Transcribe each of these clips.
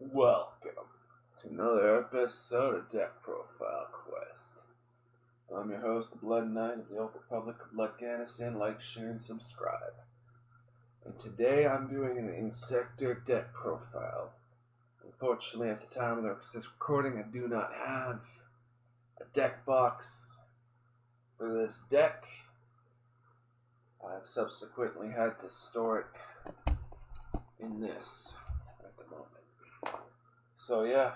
Welcome to another episode of Deck Profile Quest. I'm your host, Blood Knight of the Old Republic of Bloodganistan. Like, share, and subscribe. And today I'm doing an Inzektor deck profile. Unfortunately, at the time of this recording, I do not have a deck box for this deck. I've subsequently had to store it in this at the moment. So yeah,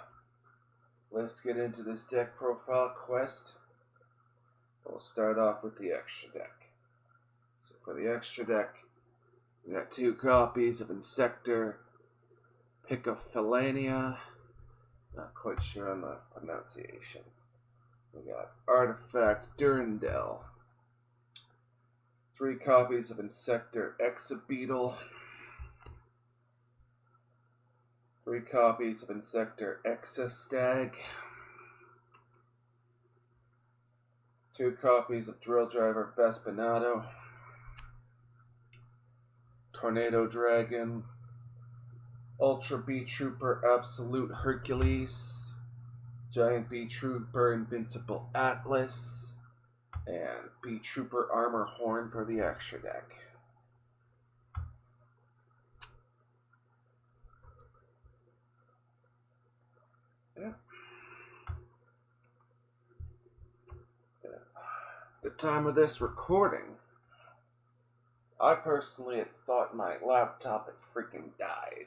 let's get into this deck profile quest. We'll start off with the extra deck. So for the extra deck, we got 2 copies of Inzektor Picophalania. Not quite sure on the pronunciation. We got Artifact Durandal. 3 copies of Inzektor Exabeetle. 3 copies of Inzektor Exastag. 2 copies of Drill Driver Vespinato. Tornado Dragon. Ultra Bee Trooper Absolute Hercules. Giant Bee Trooper Invincible Atlas. And Bee Trooper Armor Horn for the extra deck. At the time of this recording, I personally had thought my laptop had freaking died.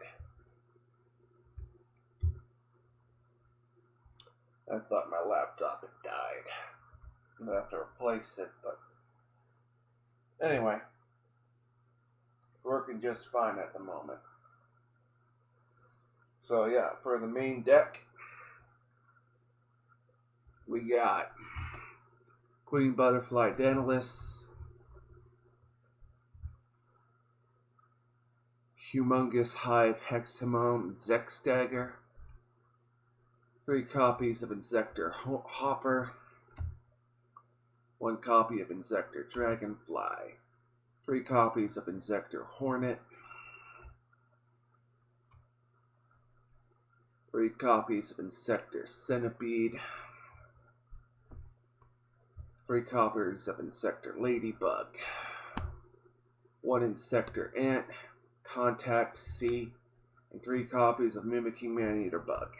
I thought my laptop had died. I'm gonna have to replace it, but anyway, working just fine at the moment. So yeah, for the main deck, we got Queen Butterfly Daedalus, Humongous Hive Hexamone Zexdagger, 3 copies of Inzektor Hopper, 1 copy of Inzektor Dragonfly, 3 copies of Inzektor Hornet, 3 copies of Inzektor Centipede, 3 copies of Inzektor Ladybug, 1 Inzektor Ant, Contact C, and 3 copies of Mimicking Maneater Bug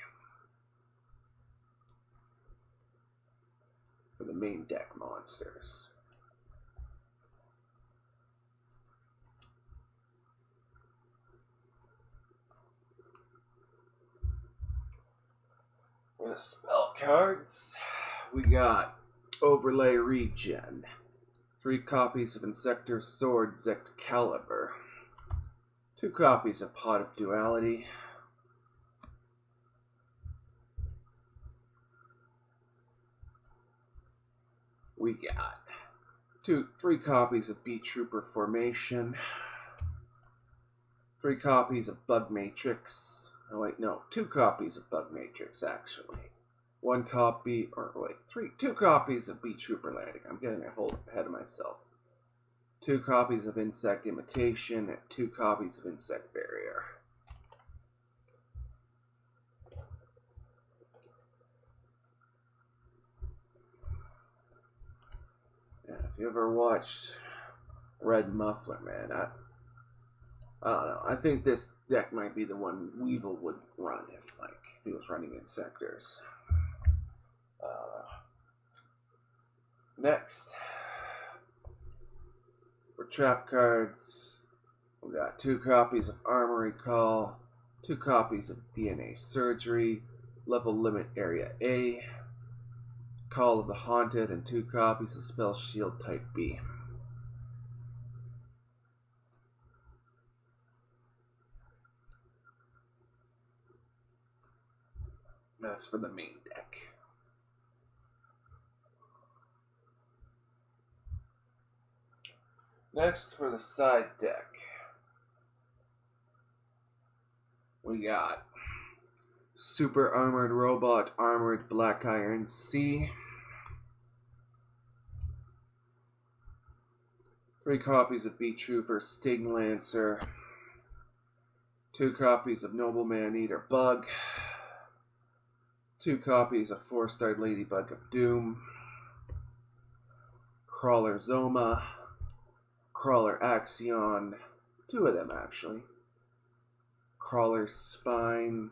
for the main deck monsters. For the spell cards, we got Overlay Regen, 3 copies of Inzektor Sword Zectcalibur, 2 copies of Pot of Duality, we got 3 copies of Bee Trooper Formation, 3 copies of Bug Matrix. Oh wait, no, 2 copies of Bug Matrix actually. 1 copy, or wait, 2 copies of Bee Trooper Landing. I'm getting ahead of myself. 2 copies of Insect Imitation and 2 copies of Insect Barrier. Yeah, if you ever watched Red Muffler, man, I don't know. I think this deck might be the one Weevil would run if he was running Inzektors. Next, for trap cards, we got 2 copies of Armory Call, 2 copies of DNA Surgery, Level Limit Area A, Call of the Haunted, and 2 copies of Spell Shield Type B. That's for the main deck. Next, for the side deck, we got Super Armored Robot Armored Black Iron C, 3 copies of Bee Trooper Sting Lancer, 2 copies of Nobleman Eater Bug, 2 copies of 4-star Ladybug of Doom, Crawler Zoma, Crawler Axion, 2 of them actually, Crawler Spine,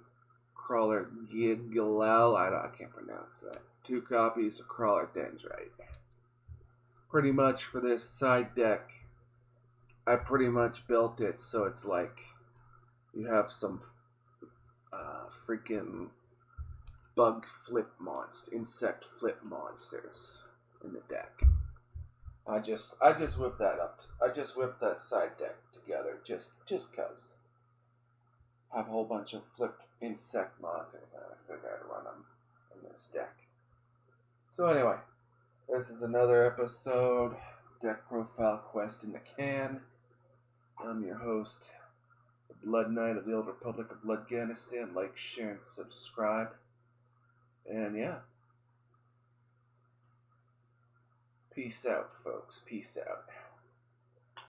Crawler Gigalel, I can't pronounce that, 2 copies of Crawler Dendrite. Pretty much for this side deck, I pretty much built it so it's like you have some freaking insect flip monsters in the deck. I just whipped that up. I just whipped that side deck together just cause. I have a whole bunch of flipped insect monsters and I figured I'd run them in this deck. So anyway, this is another episode, Deck Profile Quest in the Can. I'm your host, the Blood Knight of the Old Republic of Bloodganistan. Like, share, and subscribe. And yeah. Peace out, folks. Peace out.